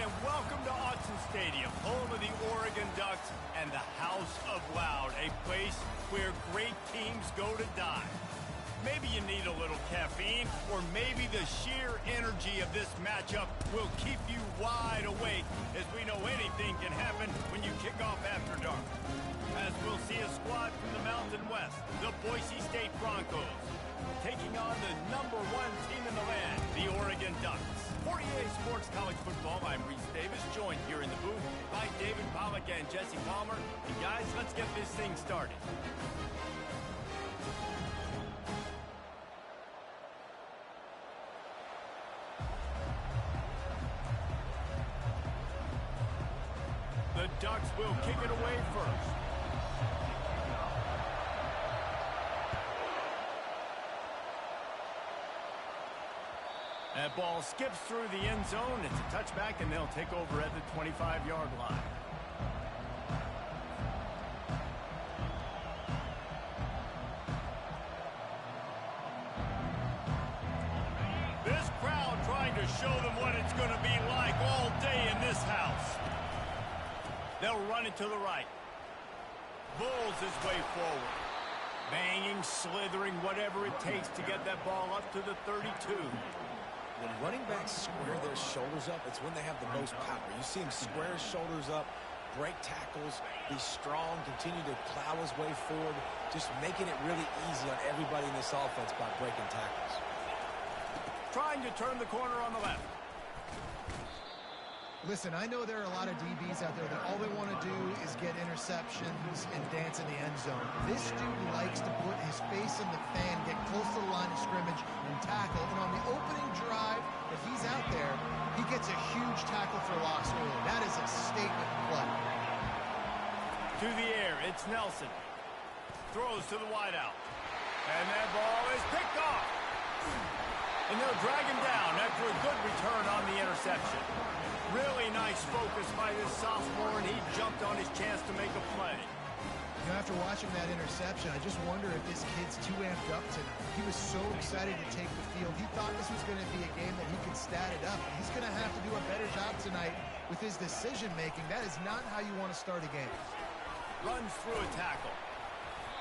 and welcome to Autzen Stadium, home of the Oregon Ducks and the House of Loud, a place where great teams go to die. Maybe you need a little caffeine, or maybe the sheer energy of this matchup will keep you wide awake, as we know anything can happen when you kick off after dark. As we'll see a squad from the Mountain West, the Boise State Broncos, taking on the #1 team in the land, the Oregon Ducks. 48 Sports College Football, I'm Reese Davis, joined here in the booth by David Pollack and Jesse Palmer. And guys, let's get this thing started. The Ducks will kick it away first. That ball skips through the end zone. It's a touchback, and they'll take over at the 25-yard line. This crowd trying to show them what it's going to be like all day in this house. They'll run it to the right. Bulls his way forward. Banging, slithering, whatever it takes to get that ball up to the 32. When running backs square their shoulders up, it's when they have the most power. You see him square his shoulders up, break tackles, be strong, continue to plow his way forward, just making it really easy on everybody in this offense by breaking tackles. Trying to turn the corner on the left. Listen, I know there are a lot of DBs out there that all they want to do is get interceptions and dance in the end zone. This dude likes to put his face in the fan, get close to the line of scrimmage, and tackle. And on the opening drive that he's out there, he gets a huge tackle for loss early. That is a statement play. To the air, it's Nelson. Throws to the wideout. And that ball is picked off. And they'll drag him down after a good return on the interception. Really nice focus by this sophomore, and he jumped on his chance to make a play. You know, after watching that interception, I just wonder if this kid's too amped up tonight. He was so excited to take the field. He thought this was going to be a game that he could stat it up. He's going to have to do a better job tonight with his decision-making. That is not how you want to start a game. Runs through a tackle.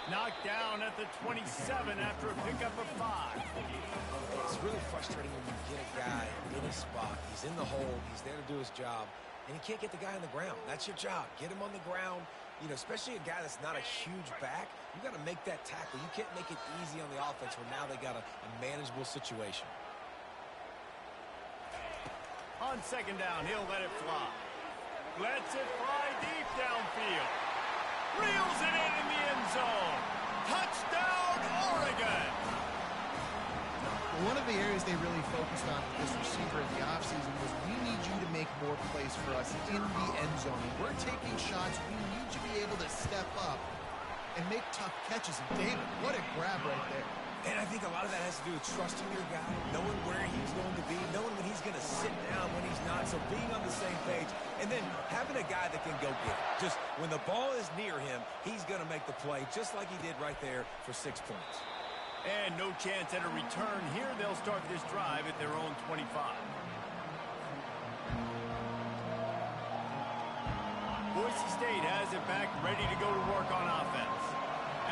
Knocked down at the 27 after a pickup of 5. It's really frustrating when you get a guy in his spot. He's in the hole. He's there to do his job, and he can't get the guy on the ground. That's your job. Get him on the ground. You know, especially a guy that's not a huge back. You got to make that tackle. You can't make it easy on the offense where now they got a manageable situation. On second down, he'll let it fly. Lets it fly deep downfield. Reels it in the end zone. Touchdown, Oregon! One of the areas they really focused on with this receiver in the offseason was, we need you to make more plays for us in the end zone. We're taking shots. We need you to be able to step up and make tough catches. And David, what a grab right there. And I think a lot of that has to do with trusting your guy, knowing where he's going to be, knowing when he's going to sit down, when he's not, so being on the same page, and then having a guy that can go get it. Just when the ball is near him, he's going to make the play, just like he did right there for 6 points. And no chance at a return here. They'll start this drive at their own 25. Boise State has it back, ready to go to work on offense.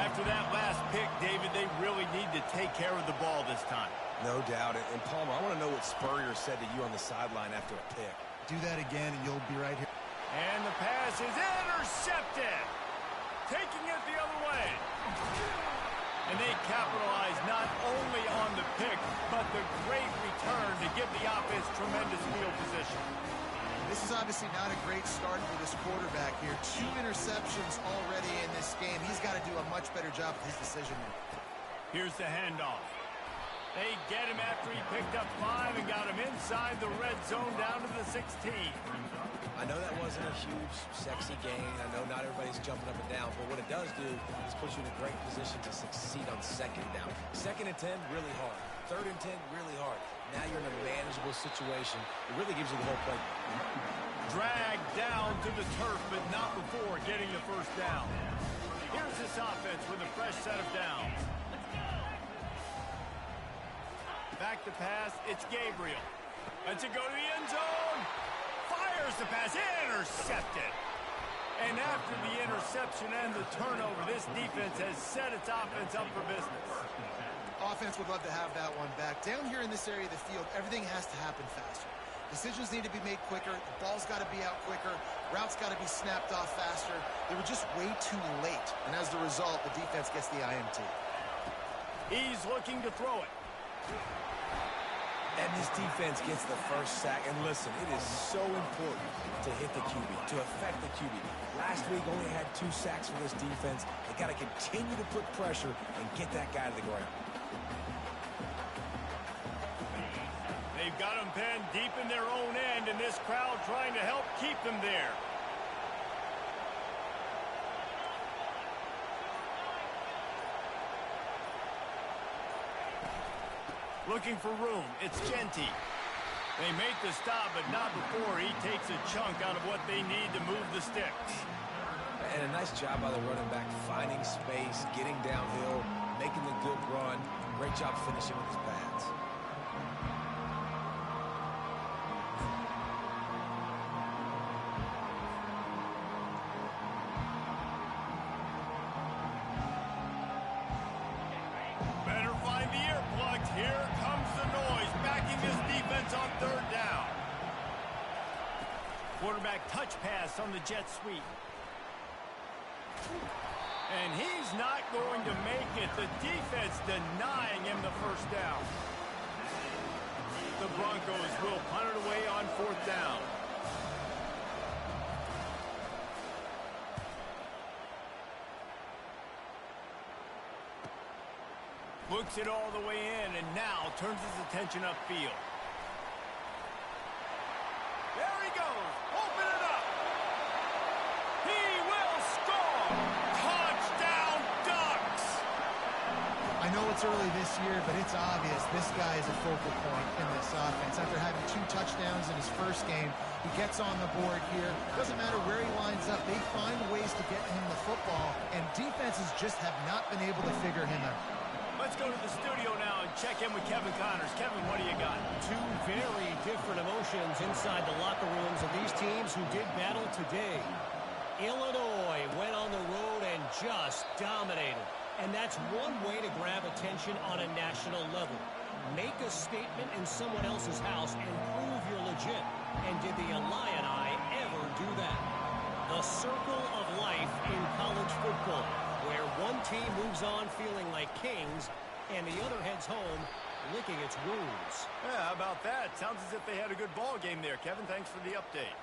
After that last pick, David, they really need to take care of the ball this time. No doubt. And Palmer, I want to know what Spurrier said to you on the sideline after a pick. Do that again, and you'll be right here. And the pass is intercepted. Taking it the other way. And they capitalize not only on the pick, but the great return to give the offense tremendous field position. This is obviously not a great start for this quarterback here. 2 interceptions already in this game. He's got to do a much better job with his decision-making. Here's the handoff. They get him after he picked up 5 and got him inside the red zone down to the 16. I know that wasn't a huge, sexy gain. I know not everybody's jumping up and down, but what it does do is put you in a great position to succeed on second down. 2nd and 10, really hard. 3rd and 10, really hard. Now you're in a manageable situation. It really gives you the whole play. Dragged down to the turf, but not before getting the first down. Here's this offense with a fresh set of downs. Back to pass, it's Gabriel. Lets it go to the end zone. Fires Fires the pass. Intercepted. And after the interception and the turnover, this defense has set its offense up for business. Offense would love to have that one back. Down here in this area of the field, everything has to happen faster. Decisions need to be made quicker. The ball's got to be out quicker. Routes got to be snapped off faster. They were just way too late. And as the result, the defense gets the INT. He's looking to throw it. And this defense gets the first sack. And listen, it is so important to hit the QB, to affect the QB. Last week only had 2 sacks for this defense. They got to continue to put pressure and get that guy to the ground. They've got them pinned deep in their own end, and this crowd trying to help keep them there. Looking for room. It's Genty. They make the stop, but not before he takes a chunk out of what they need to move the sticks. And a nice job by the running back, finding space, getting downhill, making the good run. Great job finishing with his pads. Better find the earplugs. Here comes the noise, backing this defense on 3rd down. Quarterback touch pass on the jet sweep. And he's not going to make it. The defense denying him the first down. The Broncos will punt it away on 4th down. Looks it all the way in, and now turns his attention upfield. There he goes. Open it up. He will score. Touchdown, Ducks. I know it's early this year, but it's obvious this guy is a focal point in this offense. After having 2 touchdowns in his first game, he gets on the board here. Doesn't matter where he lines up. They find ways to get him the football, and defenses just have not been able to figure him out. Let's go to the studio now and check in with Kevin Connors. Kevin, what do you got? 2 very different emotions inside the locker rooms of these teams who did battle today. Illinois went on the road and just dominated. And that's one way to grab attention on a national level. Make a statement in someone else's house and prove you're legit. And did the Illini ever do that? The circle of life in college football, where one team moves on feeling like kings and the other heads home licking its wounds. Yeah, how about that? Sounds as if they had a good ball game there. Kevin, thanks for the update.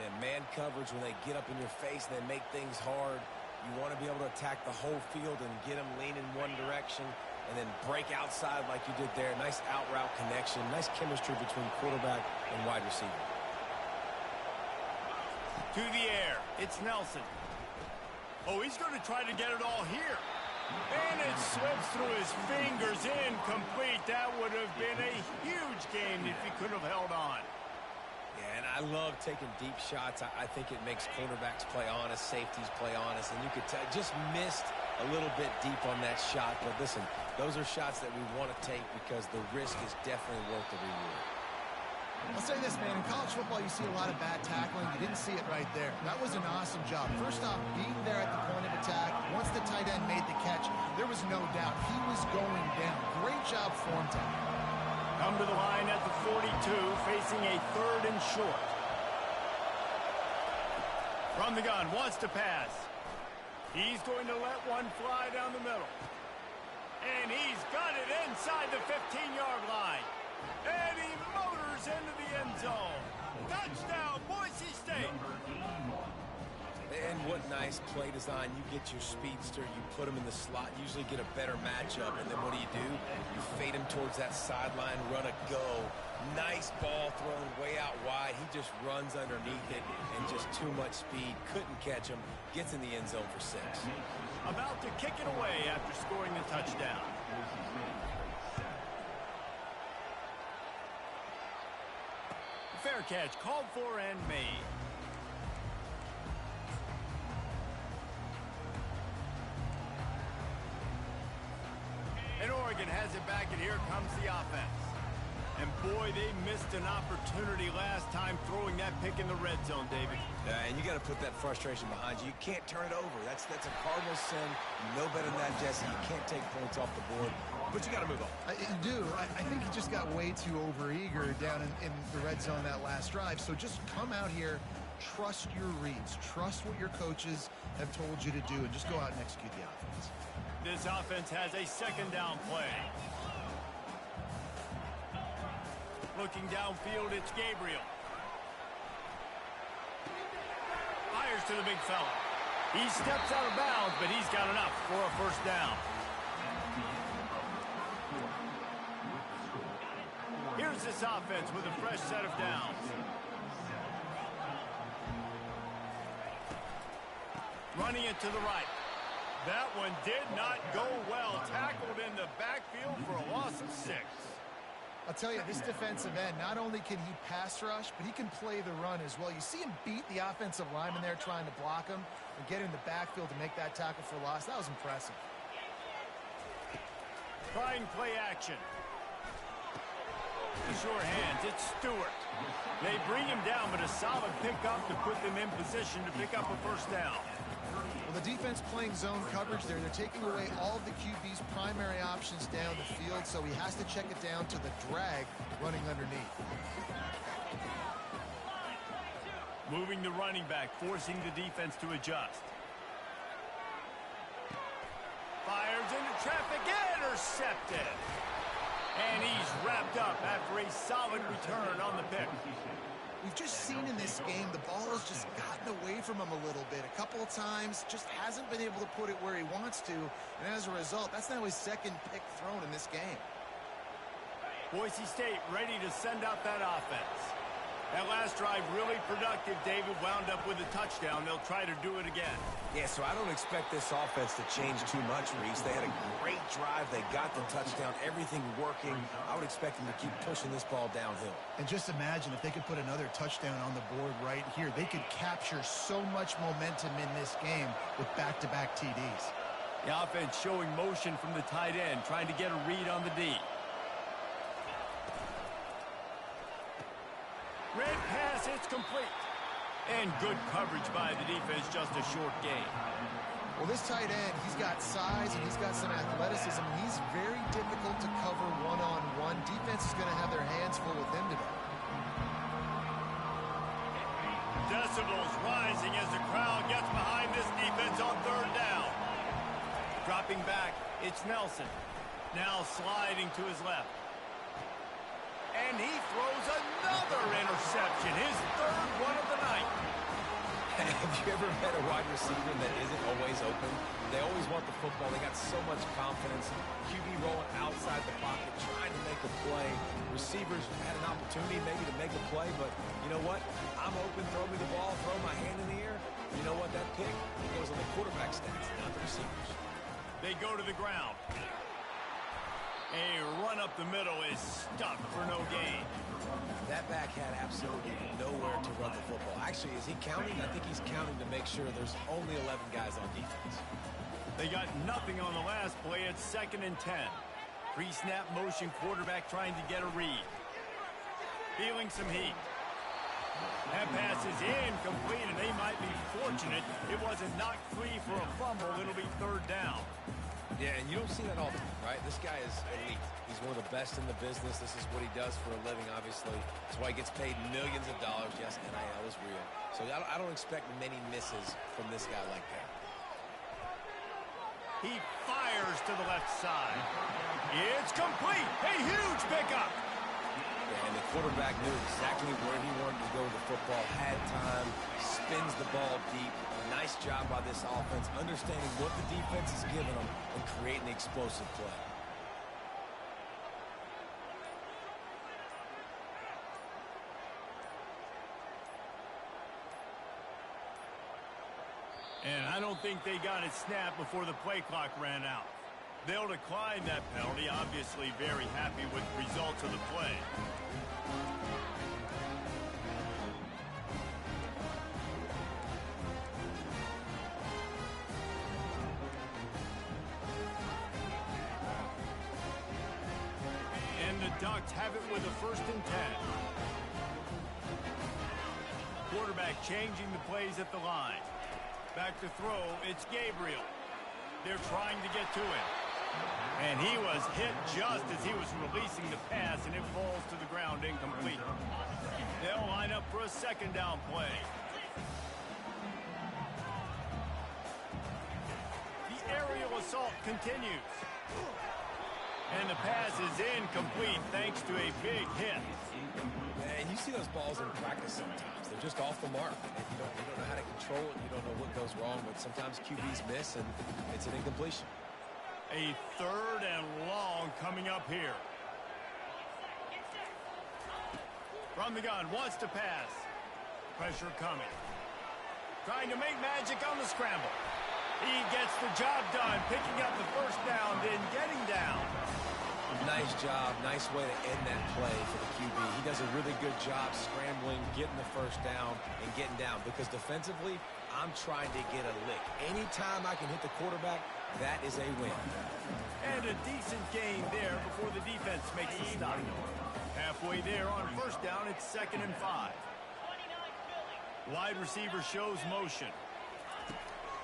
And man coverage, when they get up in your face and they make things hard, you want to be able to attack the whole field and get them leaning one direction and then break outside like you did there. Nice out route connection, nice chemistry between quarterback and wide receiver. To the air, it's Nelson. Oh, he's going to try to get it all here. And it slips through his fingers, incomplete. That would have been a huge game if he could have held on. Yeah, and I love taking deep shots. I think it makes cornerbacks play honest, safeties play honest, and you could tell just missed a little bit deep on that shot. But listen, those are shots that we want to take because the risk is definitely worth the reward. I'll say this, man. In college football, you see a lot of bad tackling. You didn't see it right there. That was an awesome job. First off, being there at the point of attack. Once the tight end made the catch, there was no doubt he was going down. Great job form tackle. Come to the line at the 42, facing a 3rd and short. From the gun, wants to pass. He's going to let one fly down the middle. And he's got it inside the 15-yard line. And he motors into the end zone. Touchdown, Boise State. And what nice play design. You get your speedster, you put him in the slot, usually get a better matchup, and then what do? You fade him towards that sideline, run a go. Nice ball thrown way out wide. He just runs underneath it, and just too much speed. Couldn't catch him. Gets in the end zone for 6. About to kick it away after scoring the touchdown. Fair catch, called for and made. And Oregon has it back, and here comes the offense. And boy, they missed an opportunity last time throwing that pick in the red zone, David. And you got to put that frustration behind you. You can't turn it over. That's a cardinal sin. You know better than that, Jesse. You can't take points off the board, but you got to move on. You do. I think he just got way too overeager down in the red zone that last drive. So just come out here, trust your reads, trust what your coaches have told you to do, and just go out and execute the offense. This offense has a second down play. Looking downfield, it's Gabriel. Fires to the big fella. He steps out of bounds, but he's got enough for a first down. Here's this offense with a fresh set of downs. Running it to the right. That one did not go well. Tackled in the backfield for a loss of 6. I'll tell you, this defensive end, not only can he pass rush, but he can play the run as well. You see him beat the offensive lineman there trying to block him and get in the backfield to make that tackle for loss. That was impressive. Trying play action. The sure hands, it's Stewart. They bring him down, but a solid pickup to put them in position to pick up a first down. Well, the defense playing zone coverage there. They're taking away all of the QB's primary options down the field, so he has to check it down to the drag running underneath. Moving the running back, forcing the defense to adjust. Fires into traffic, intercepted. And he's wrapped up after a solid return on the pick. We've just seen in this game the ball has just gotten away from him a little bit. A couple of times, just hasn't been able to put it where he wants to. And as a result, that's now his second pick thrown in this game. Boise State ready to send out that offense. That last drive really productive. David wound up with a touchdown. They'll try to do it again. Yeah, so I don't expect this offense to change too much, Reese. They had a great drive. They got the touchdown. Everything working. I would expect them to keep pushing this ball downhill. And just imagine if they could put another touchdown on the board right here. They could capture so much momentum in this game with back-to-back TDs. The offense showing motion from the tight end, trying to get a read on the D. Red pass, it's complete. And good coverage by the defense, just a short gain. Well, this tight end, he's got size and he's got some athleticism. He's very difficult to cover one-on-one. Defense is going to have their hands full with him today. Decibels rising as the crowd gets behind this defense on third down. Dropping back, it's Nelson. Now sliding to his left. And he throws another interception, his third one of the night. Have you ever met a wide receiver that isn't always open? They always want the football. They got so much confidence. QB rolling outside the pocket, trying to make a play. Receivers had an opportunity maybe to make a play, but you know what? I'm open, throw me the ball, throw my hand in the air. You know what? That pick, it goes on the quarterback stats, not the receivers. They go to the ground. A run up the middle is stuck for no gain. That back had absolutely nowhere to run the football. Actually, is he counting? I think he's counting to make sure there's only 11 guys on defense. They got nothing on the last play. It's 2nd and 10. Pre-snap motion, quarterback trying to get a read. Feeling some heat. That pass is incomplete, and they might be fortunate it wasn't knocked free for a fumble. It'll be third down. Yeah, and you don't see that often, right? This guy is elite. He's one of the best in the business. This is what he does for a living, obviously. That's why he gets paid millions of dollars. Yes, NIL is real. So I don't expect many misses from this guy like that. He fires to the left side. It's complete. A huge pickup. Yeah, and the quarterback knew exactly where he wanted to go with the football, had time, spins the ball deep. Nice job by this offense, understanding what the defense is giving them and creating the explosive play. And I don't think they got it snapped before the play clock ran out. They'll decline that penalty, obviously very happy with the results of the play. And the Ducks have it with a 1st and 10. Quarterback changing the plays at the line. Back to throw, it's Gabriel. They're trying to get to him. And he was hit just as he was releasing the pass, and it falls to the ground incomplete. They'll line up for a 2nd down play. The aerial assault continues. And the pass is incomplete thanks to a big hit. And you see those balls in practice sometimes. They're just off the mark. And you don't know how to control it. You don't know what goes wrong. But sometimes QBs miss, and it's an incompletion. A 3rd and long coming up here. From the gun, wants to pass. Pressure coming. Trying to make magic on the scramble. He gets the job done, picking up the 1st down, then getting down. Nice job. Nice way to end that play for the QB. He does a really good job scrambling, getting the 1st down, and getting down. Because defensively, I'm trying to get a lick. Anytime I can hit the quarterback, that is a win. And a decent gain there before the defense makes a stop. Halfway there on 1st down, it's 2nd and 5. Wide receiver shows motion.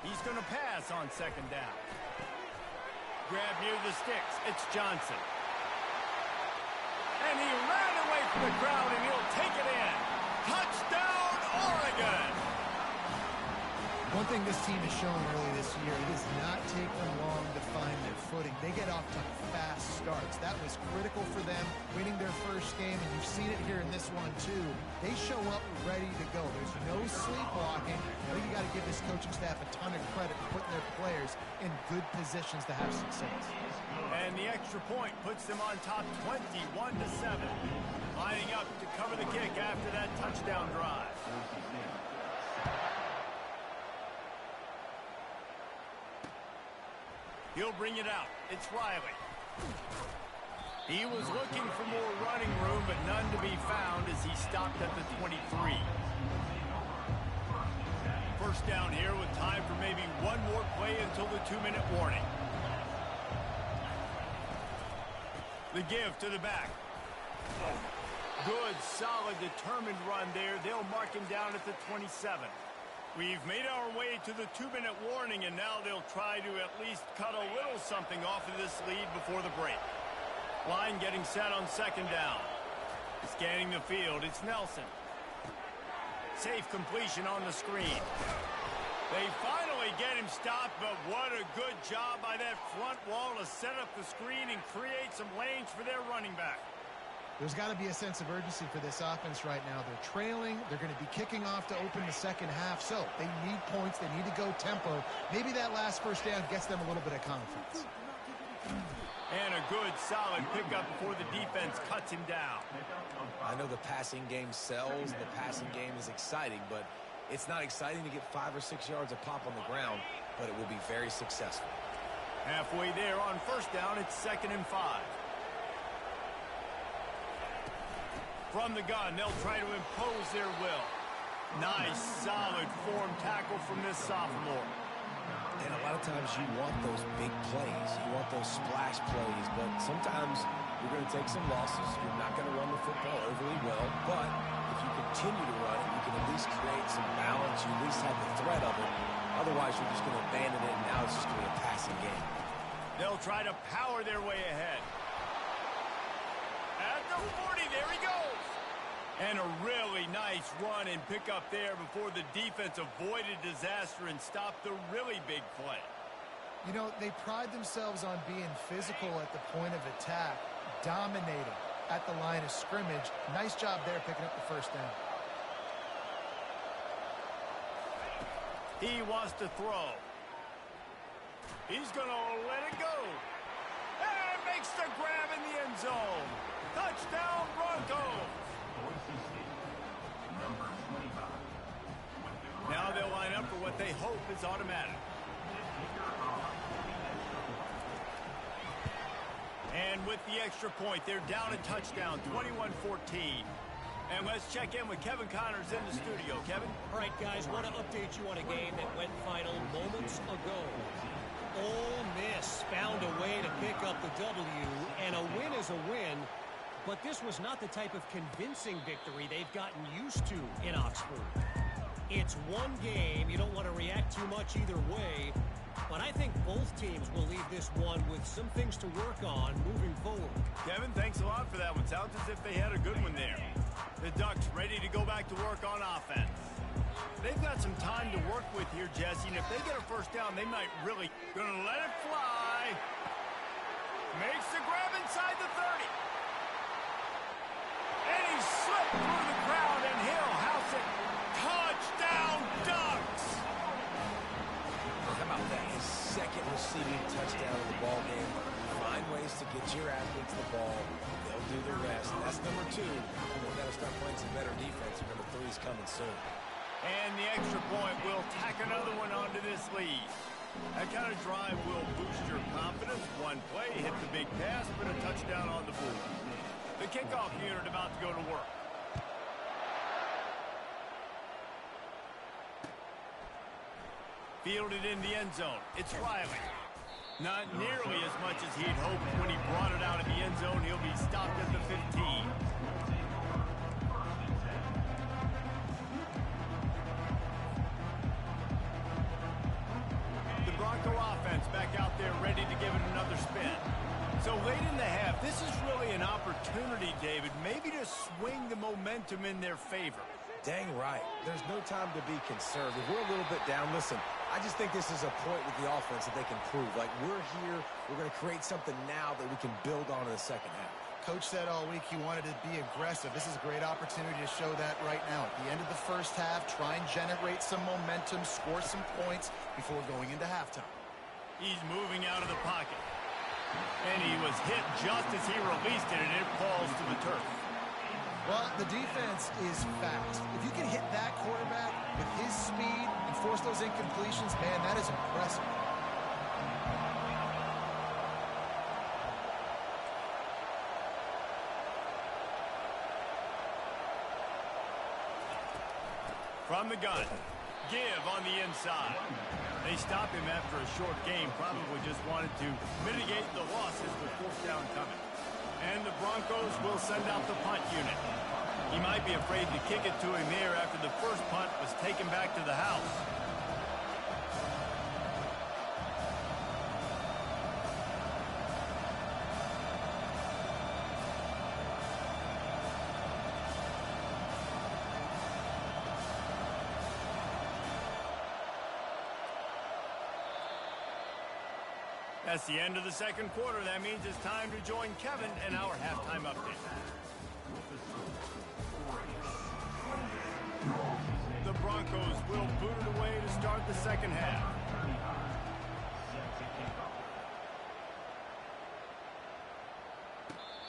He's going to pass on 2nd down. Grab near the sticks. It's Johnson. And he ran away from the crowd, and he'll take it in. Touchdown, Oregon! One thing this team has shown early this year, it does not take them long to find their footing. They get off to fast starts. That was critical for them, winning their 1st game, and you've seen it here in this one, too. They show up ready to go. There's no sleepwalking. I think you got to give this coaching staff a ton of credit for putting their players in good positions to have success. And the extra point puts them on top 21-7. Lining up to cover the kick after that touchdown drive. He'll bring it out. It's Riley. He was looking for more running room, but none to be found as he stopped at the 23. 1st down here with time for maybe one more play until the 2-minute warning. The give to the back. Good, solid, determined run there. They'll mark him down at the 27. We've made our way to the 2-minute warning, and now they'll try to at least cut a little something off of this lead before the break. Line getting set on 2nd down. Scanning the field, it's Nelson. Safe completion on the screen. They finally get him stopped, but what a good job by that front wall to set up the screen and create some lanes for their running back. There's got to be a sense of urgency for this offense right now. They're trailing. They're going to be kicking off to open the 2nd half. So they need points. They need to go tempo. Maybe that last 1st down gets them a little bit of confidence. And a good, solid pickup before the defense cuts him down. I know the passing game sells. The passing game is exciting, but it's not exciting to get 5 or 6 yards a pop on the ground, but it will be very successful. Halfway there on 1st down, it's 2nd and 5. From the gun, they'll try to impose their will. Nice, solid form tackle from this sophomore. And a lot of times you want those big plays. You want those splash plays, but sometimes you're going to take some losses. You're not going to run the football overly well, but if you continue to run it, you can at least create some balance. You at least have the threat of it. Otherwise, you're just going to abandon it, and now it's just going to be a passing game. They'll try to power their way ahead. At the 40, there he goes. And a really nice run and pick up there before the defense avoided disaster and stopped the really big play. You know, they pride themselves on being physical at the point of attack, dominating at the line of scrimmage. Nice job there picking up the 1st down. He wants to throw. He's going to let it go. And makes the grab in the end zone. Touchdown, Broncos. Now they'll line up for what they hope is automatic. And with the extra point, they're down a touchdown, 21-14. And let's check in with Kevin Connors in the studio. Kevin? All right, guys, want to update you on a game that went final moments ago. Ole Miss found a way to pick up the W, and a win is a win. But this was not the type of convincing victory they've gotten used to in Oxford. It's one game. You don't want to react too much either way. But I think both teams will leave this one with some things to work on moving forward. Kevin, thanks a lot for that one. Sounds as if they had a good one there. The Ducks ready to go back to work on offense. They've got some time to work with here, Jesse, and if they get a first down, they might really... Gonna let it fly. Makes the grab inside the 30. And he slipped through the crowd, and he'll house it. Touchdown, Ducks! How about that? His second receiving touchdown of the ball game. Find ways to get your athletes the ball. They'll do the rest. That's number 2. We've got to start playing some better defense. Number 3 is coming soon. And the extra point will tack another one onto this lead. That kind of drive will boost your confidence. One play, hit the big pass, but a touchdown on the board. The kickoff unit about to go to work. Fielded in the end zone. It's Riley. Not nearly as much as he'd hoped when he brought it out of the end zone. He'll be stopped at the 15. The Bronco offense back out there ready to give it another spin. So late in the half, this is really an opportunity, David, maybe to swing the momentum in their favor. Dang right. There's no time to be conservative. We're a little bit down. Listen, I just think this is a point with the offense that they can prove. Like, we're here. We're going to create something now that we can build on in the second half. Coach said all week he wanted to be aggressive. This is a great opportunity to show that right now. At the end of the first half, try and generate some momentum, score some points before going into halftime. He's moving out of the pocket. And he was hit just as he released it, and it falls to the turf. Well, the defense is fast. If you can hit that quarterback with his speed and force those incompletions, man, that is impressive. From the gun, give on the inside. They stop him after a short game, probably just wanted to mitigate the losses with fourth down coming. And the Broncos will send out the punt unit. He might be afraid to kick it to him there after the first punt was taken back to the house. That's the end of the second quarter. That means it's time to join Kevin in our halftime update. The Broncos will boot it away to start the second half.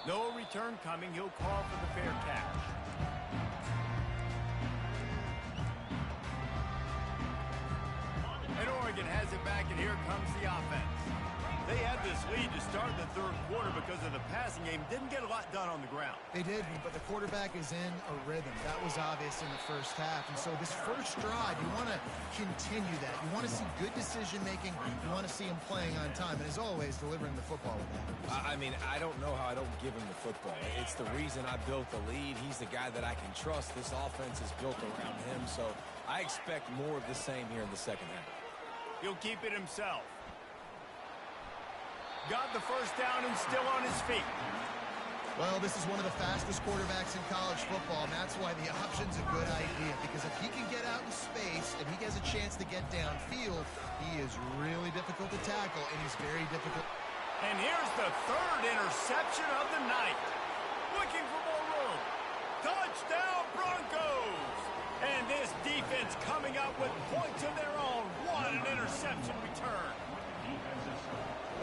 No return coming. He'll call for the fair catch. And Oregon has it back, and here comes the offense. They had this lead to start the third quarter because of the passing game. Didn't get a lot done on the ground. They did, but the quarterback is in a rhythm. That was obvious in the first half. And so this first drive, you want to continue that. You want to see good decision-making. You want to see him playing on time. And as always, delivering the football with that. I mean, I don't know how I don't give him the football. It's the reason I built the lead. He's the guy that I can trust. This offense is built around him. So I expect more of the same here in the second half. He'll keep it himself. Got the first down and still on his feet. Well, this is one of the fastest quarterbacks in college football, and that's why the option's a good idea, because if he can get out in space and he has a chance to get downfield, he is really difficult to tackle, and he's very difficult. And here's the third interception of the night. Looking for more room. Touchdown, Broncos! And this defense coming up with points of their own. What an interception return.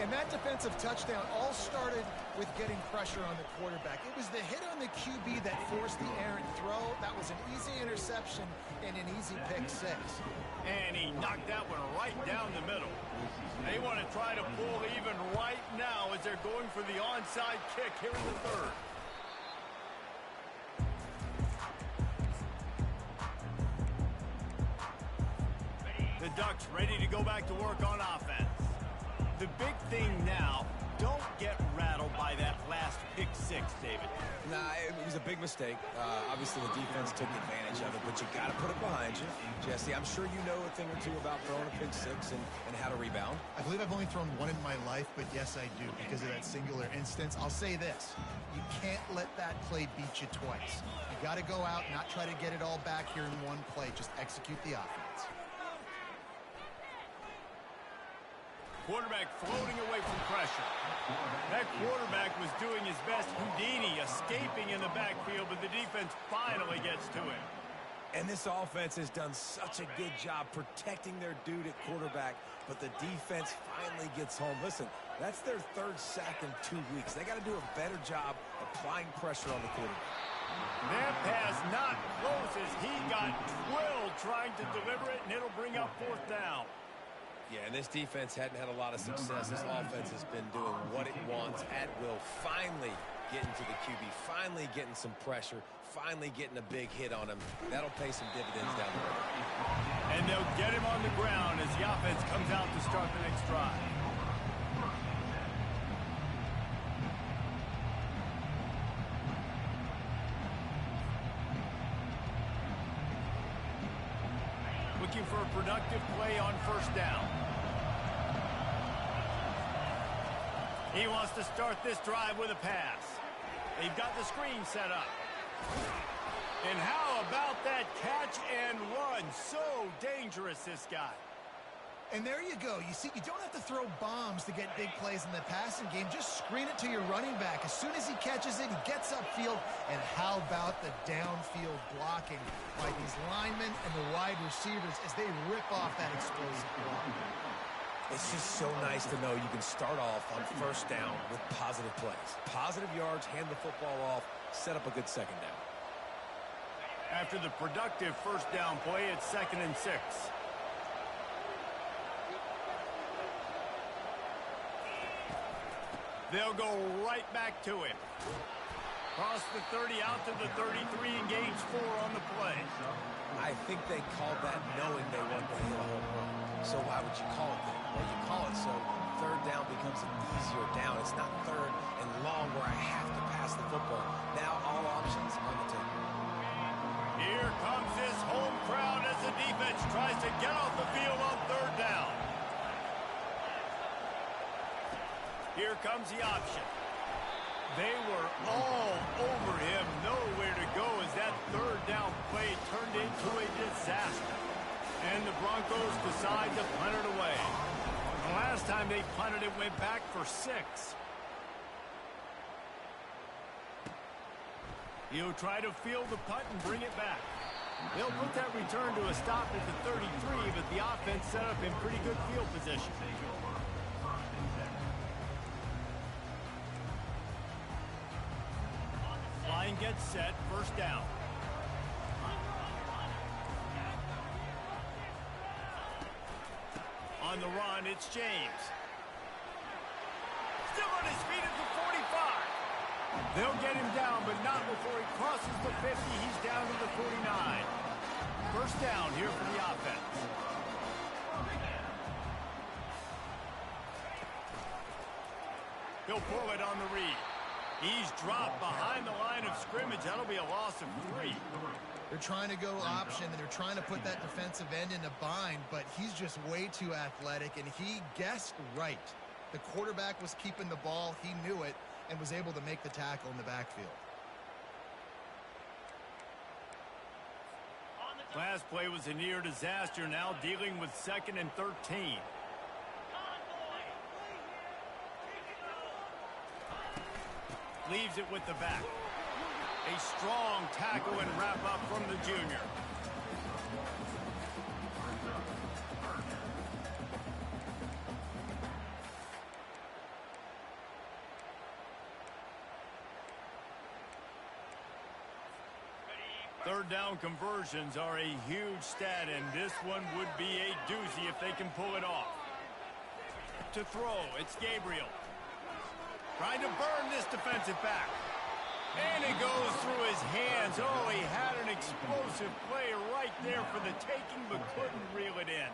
And that defensive touchdown all started with getting pressure on the quarterback. It was the hit on the QB that forced the errant throw. That was an easy interception and an easy pick six. And he knocked that one right down the middle. They want to try to pull even right now as they're going for the onside kick here in the third. The Ducks ready to go back to work on offense. The big thing now, don't get rattled by that last pick six. picks, David. Nah, it was a big mistake. Obviously, the defense took advantage of it, but you got to put it behind you. Jesse, I'm sure you know a thing or two about throwing a pick six and how to rebound. I believe I've only thrown one in my life, but yes, I do, because of that singular instance. I'll say this. You can't let that play beat you twice. You got to go out, not try to get it all back here in one play. Just execute the offense. Quarterback floating away from pressure. That quarterback was doing his best Houdini, escaping in the backfield, but the defense finally gets to him. And this offense has done such a good job protecting their dude at quarterback, but the defense finally gets home. Listen, that's their third sack in 2 weeks. They got to do a better job applying pressure on the quarterback. That pass not close as he got drilled trying to deliver it, and it'll bring up fourth down. Yeah, and this defense hadn't had a lot of success. This offense has been doing what it wants at will. Finally getting to the QB, finally getting some pressure, finally getting a big hit on him. That'll pay some dividends down the road. And they'll get him on the ground as the offense comes out to start the next drive. Looking for a productive play on first down. He wants to start this drive with a pass. They've got the screen set up. And how about that catch and run? So dangerous, this guy. And there you go. You see, you don't have to throw bombs to get big plays in the passing game. Just screen it to your running back. As soon as he catches it, he gets upfield. And how about the downfield blocking by these linemen and the wide receivers as they rip off that explosive block. It's just so nice to know you can start off on first down with positive plays. Positive yards, hand the football off, set up a good second down. After the productive first down play, it's 2nd and 6. They'll go right back to him. Cross the 30 out to the 33 and gains 4 on the play. I think they called that knowing they weren't going to hit a home run. So why would you call it that? Well, you call it so third down becomes an easier down. It's not third and long where I have to pass the football. Now all options on the table. Here comes this home crowd as the defense tries to get off the field on third down. Here comes the option. They were all over him, nowhere to go as that third down play turned into a disaster. And the Broncos decide to punt it away. The last time they punted it went back for 6. He'll try to field the punt and bring it back. They'll put that return to a stop at the 33, but the offense set up in pretty good field position. Line gets set, first down. On the run, it's James. Still on his feet at the 45. They'll get him down, but not before he crosses the 50. He's down to the 49. First down here for the offense. He'll pull it on the read. He's dropped behind the line of scrimmage. That'll be a loss of 3. They're trying to go option, and they're trying to put that defensive end in a bind, but he's just way too athletic, and he guessed right. The quarterback was keeping the ball. He knew it and was able to make the tackle in the backfield. Last play was a near disaster, now dealing with 2nd and 13. Leaves it with the back. A strong tackle and wrap up from the junior. Third down conversions are a huge stat, and this one would be a doozy if they can pull it off. To throw, it's Gabriel. Trying to burn this defensive back. And it goes through his hands. Oh, he had an explosive play right there for the taking, but couldn't reel it in.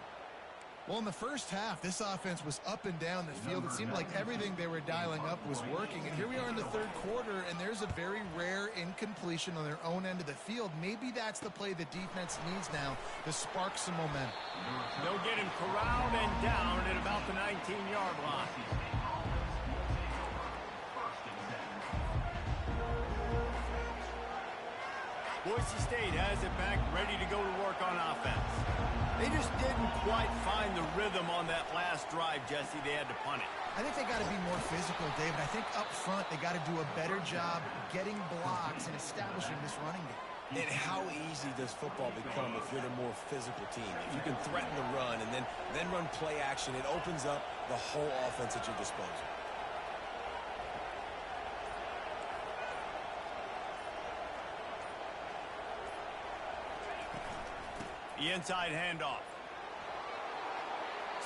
Well, in the first half, this offense was up and down the field. It seemed like everything they were dialing up was working. And here we are in the third quarter, and there's a very rare incompletion on their own end of the field. Maybe that's the play the defense needs now to spark some momentum. They'll get him corralled and down at about the 19-yard line. Boise State has it back, ready to go to work on offense. They just didn't quite find the rhythm on that last drive, Jesse. They had to punt it. I think they got to be more physical, David. I think up front they got to do a better job getting blocks and establishing this running game. And how easy does football become if you're the more physical team? If you can threaten the run and then run play action, it opens up the whole offense at your disposal. The inside handoff.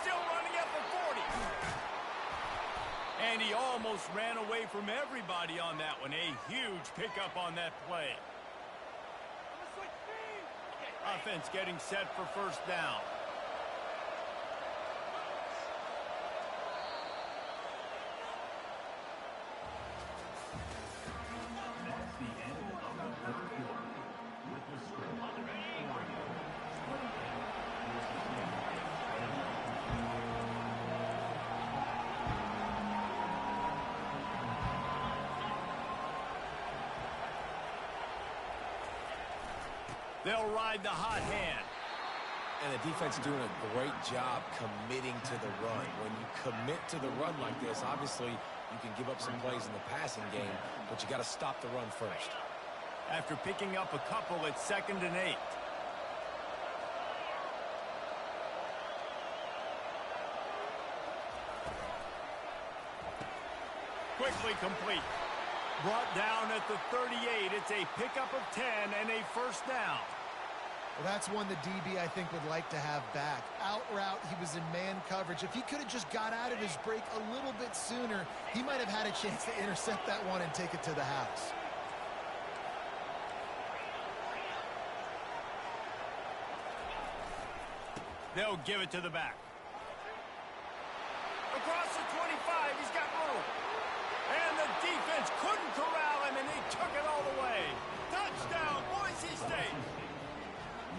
Still running at the 40. And he almost ran away from everybody on that one. A huge pickup on that play. Offense getting set for first down. They'll ride the hot hand. And the defense doing a great job committing to the run. When you commit to the run like this, obviously you can give up some plays in the passing game, but you got to stop the run first. After picking up a couple, it's 2nd and 8. Quickly complete. Brought down at the 38. It's a pickup of 10 and a first down. Well, that's one the DB, I think, would like to have back. Out route, he was in man coverage. If he could have just got out of his break a little bit sooner, he might have had a chance to intercept that one and take it to the house. They'll give it to the back. Across the 25, he's got room. And the defense couldn't corral him, and he took it all the way. Touchdown, Boise State.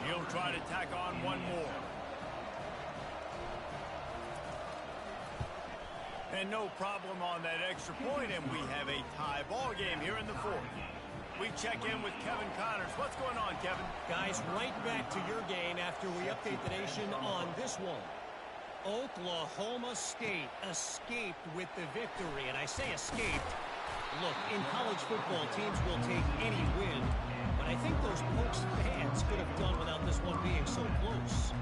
He'll try to tack on one more. And no problem on that extra point, and we have a tie ball game here in the fourth. We check in with Kevin Connors. What's going on, Kevin? Guys, right back to your game after we update the nation on this one. Oklahoma State escaped with the victory, and I say escaped. Look, in college football, teams will take any win, but I think those Pokes fans could have done without this one being so close.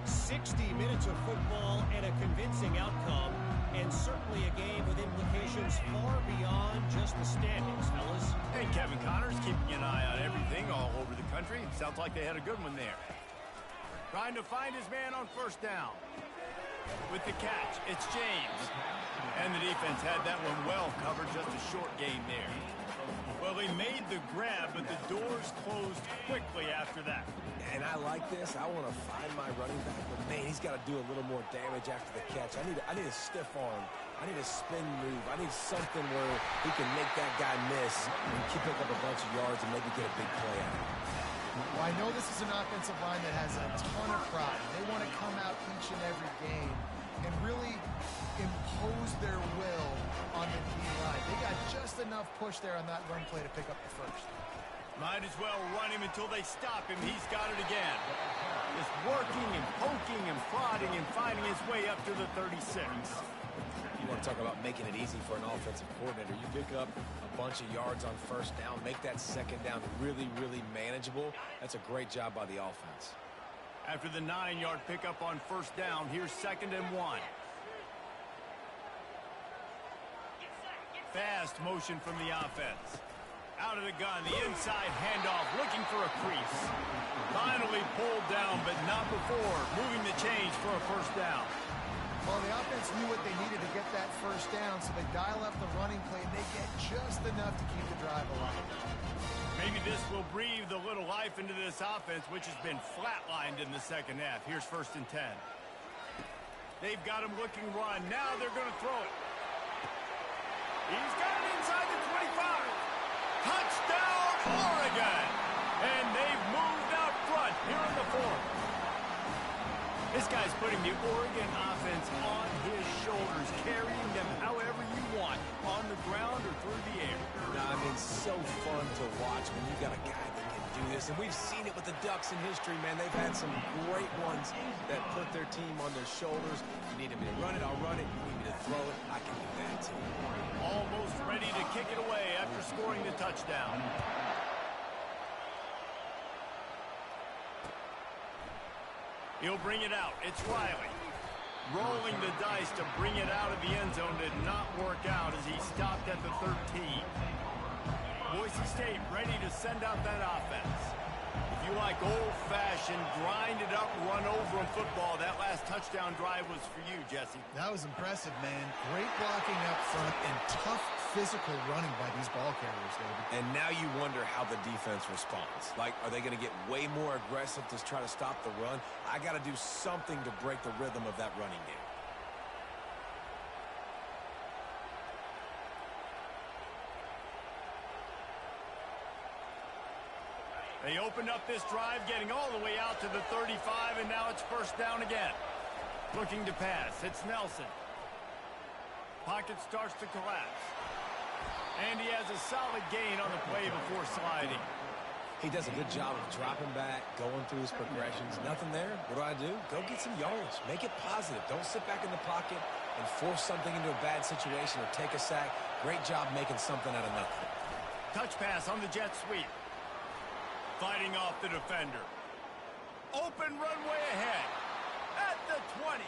60 minutes of football and a convincing outcome, and certainly a game with implications far beyond just the standings, fellas. Hey, Kevin Connors keeping an eye on everything all over the country. Sounds like they had a good one there. Trying to find his man on first down. With the catch, it's James. And the defense had that one well covered, just a short gain there. Well, he made the grab, but the doors closed quickly after that. And I like this. I want to find my running back, but man, he's got to do a little more damage after the catch. I need a stiff arm. I need a spin move. I need something where he can make that guy miss and pick up a bunch of yards and maybe get a big play out of it. Well, I know this is an offensive line that has a ton of pride. They want to come out each and every game and really impose their will on the D-line. They got just enough push there on that run play to pick up the first. Might as well run him until they stop him. He's got it again. Just working and poking and prodding and finding his way up to the 36. You want to talk about making it easy for an offensive coordinator. You pick up a bunch of yards on first down, make that second down really, really manageable. That's a great job by the offense. After the 9-yard pickup on first down, here's 2nd and 1. Fast motion from the offense. Out of the gun, the inside handoff, looking for a crease. Finally pulled down, but not before. Moving the change for a first down. Well, the offense knew what they needed to get that first down, so they dial up the running play, and they get just enough to keep the drive alive. Maybe this will breathe a little life into this offense, which has been flatlined in the second half. Here's 1st and 10. They've got him looking run. Now they're going to throw it. He's got it inside the 25. Touchdown, Oregon! And they've moved out front here in the fourth. This guy's putting the Oregon offense on his shoulders, carrying them however you want, on the ground or through the air. I mean, so fun to watch when you got a guy that can do this. And we've seen it with the Ducks in history, man. They've had some great ones that put their team on their shoulders. You need me to run it, I'll run it. You need me to throw it, I can do that too. Almost ready to kick it away after scoring the touchdown. He'll bring it out. It's Riley. Rolling the dice to bring it out of the end zone did not work out as he stopped at the 13. Boise State ready to send out that offense. If you like old-fashioned, grind-it-up, run-over football, that last touchdown drive was for you, Jesse. That was impressive, man. Great blocking up front and tough physical running by these ball carriers, David. And now you wonder how the defense responds. Like, are they going to get way more aggressive to try to stop the run? I got to do something to break the rhythm of that running game. They opened up this drive, getting all the way out to the 35, and now it's first down again. Looking to pass. It's Nelson. Pocket starts to collapse. And he has a solid gain on the play before sliding. He does a good job of dropping back, going through his progressions. Nothing there. What do? Go get some yardage. Make it positive. Don't sit back in the pocket and force something into a bad situation or take a sack. Great job making something out of nothing. Touch pass on the jet sweep. Fighting off the defender. Open runway ahead. At the 20.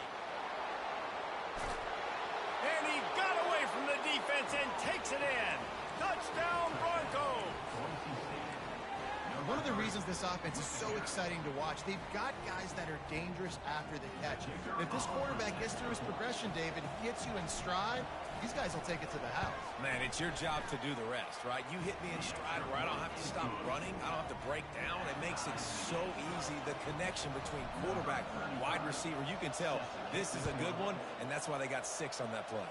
And he got away from the defense and takes it in. Touchdown, Broncos. One of the reasons this offense is so exciting to watch, they've got guys that are dangerous after the catch. If this quarterback gets through his progression, David, he gets you in stride, these guys will take it to the house. Man, it's your job to do the rest, right? You hit me in stride where I don't have to stop running. I don't have to break down. It makes it so easy. The connection between quarterback and wide receiver, you can tell this is a good one, and that's why they got 6 on that play.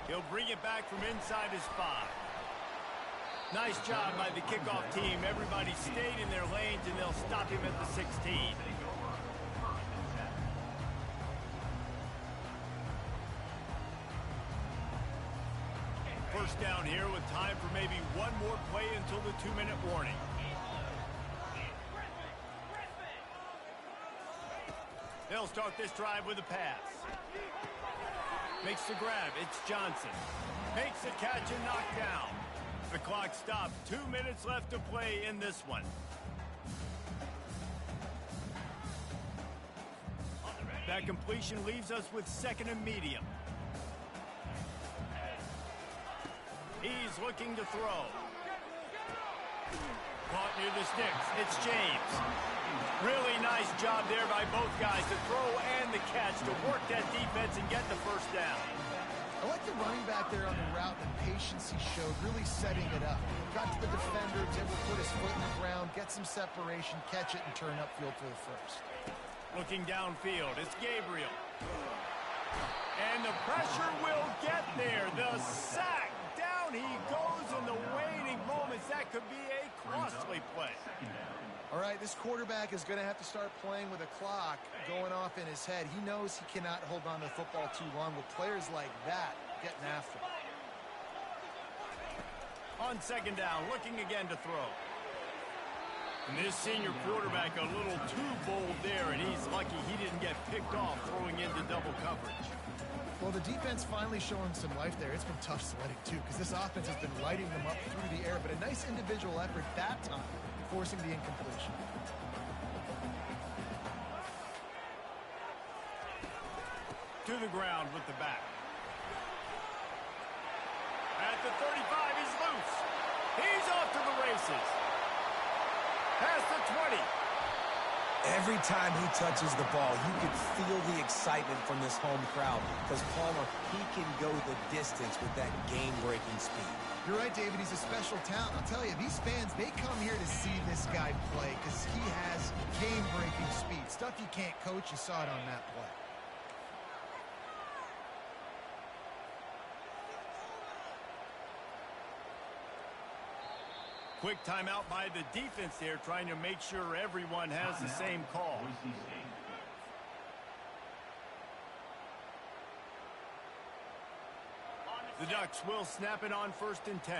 He'll bring it back from inside his 5. Nice job by the kickoff team. Everybody stayed in their lanes, and they'll stop him at the 16. First down here with time for maybe one more play until the 2-minute warning. They'll start this drive with a pass. Makes the grab. It's Johnson. Makes the catch and knocked down. The clock stopped. 2 minutes left to play in this one. That completion leaves us with 2nd and medium. He's looking to throw. Caught near the sticks. It's James. Really nice job there by both guys to throw and the catch to work that defense and get the first down. I like the running back there on the route, the patience he showed, really setting it up. Got to the defender, was able to put his foot in the ground, get some separation, catch it, and turn upfield for the first. Looking downfield, it's Gabriel. And the pressure will get there. The sack. Down he goes in the waiting moments. That could be a costly play. All right, this quarterback is going to have to start playing with a clock going off in his head. He knows he cannot hold on to the football too long with players like that getting after him. On 2nd down, looking again to throw. And this senior quarterback a little too bold there, and he's lucky he didn't get picked off throwing into double coverage. Well, the defense finally showing some life there. It's been tough sledding, too, because this offense has been lighting them up through the air, but a nice individual effort that time, forcing the incompletion. To the ground with the back. At the 35, he's loose. He's off to the races. Past the 20. Every time he touches the ball, you can feel the excitement from this home crowd because, Palmer, he can go the distance with that game-breaking speed. You're right, David. He's a special talent. I'll tell you, these fans, they come here to see this guy play because he has game-breaking speed. Stuff you can't coach. You saw it on that play. Quick timeout by the defense there, trying to make sure everyone has the same call. The Ducks will snap it on 1st and 10.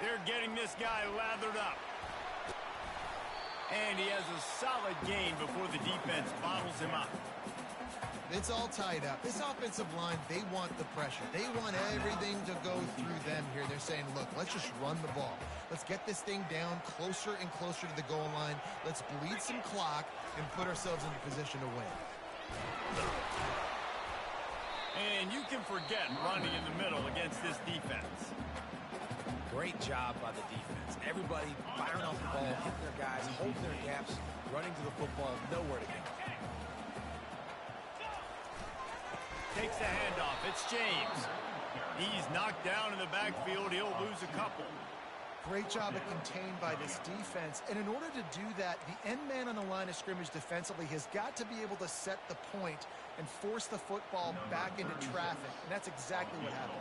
They're getting this guy lathered up. And he has a solid gain before the defense bottles him up. It's all tied up. This offensive line, they want the pressure. They want everything to go through them here. They're saying, look, let's just run the ball. Let's get this thing down closer and closer to the goal line. Let's bleed some clock and put ourselves into position to win. And you can forget running in the middle against this defense. Great job by the defense. Everybody firing off the ball, hitting their guys, holding their gaps, running to the football, nowhere to go. Takes the handoff. It's James. He's knocked down in the backfield. He'll lose a couple. Great job of contained by this defense. And in order to do that, the end man on the line of scrimmage defensively has got to be able to set the point and force the football back into traffic. And that's exactly what happened.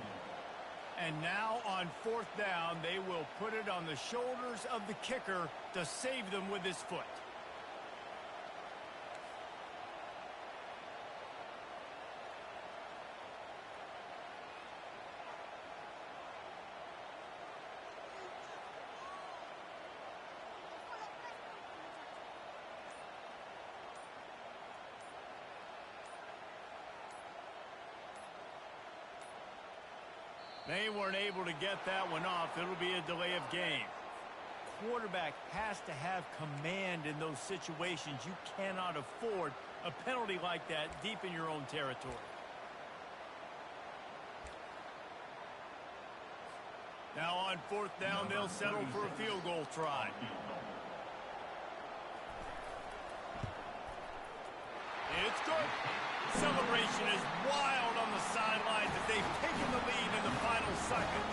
And now on 4th down, they will put it on the shoulders of the kicker to save them with his foot. They weren't able to get that one off. It'll be a delay of game. Quarterback has to have command in those situations. You cannot afford a penalty like that deep in your own territory. Now on 4th down, they'll settle for a field goal try. It's good. Celebration is wild on the sidelines as they've taken the lead in the final seconds.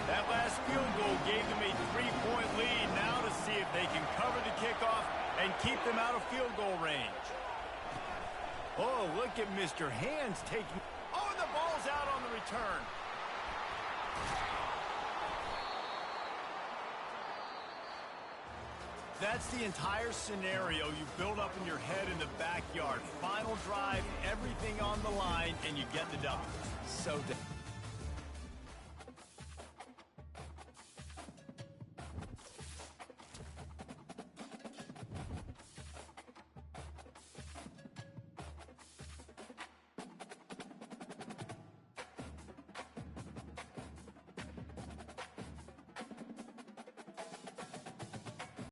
That last field goal gave them a 3-point lead. Now to see if they can cover the kickoff and keep them out of field goal range. Oh, look at Mr. Hands taking... Oh, the ball's out on the return. That's the entire scenario you build up in your head in the backyard. Final drive, everything on the line, and you get the dub. So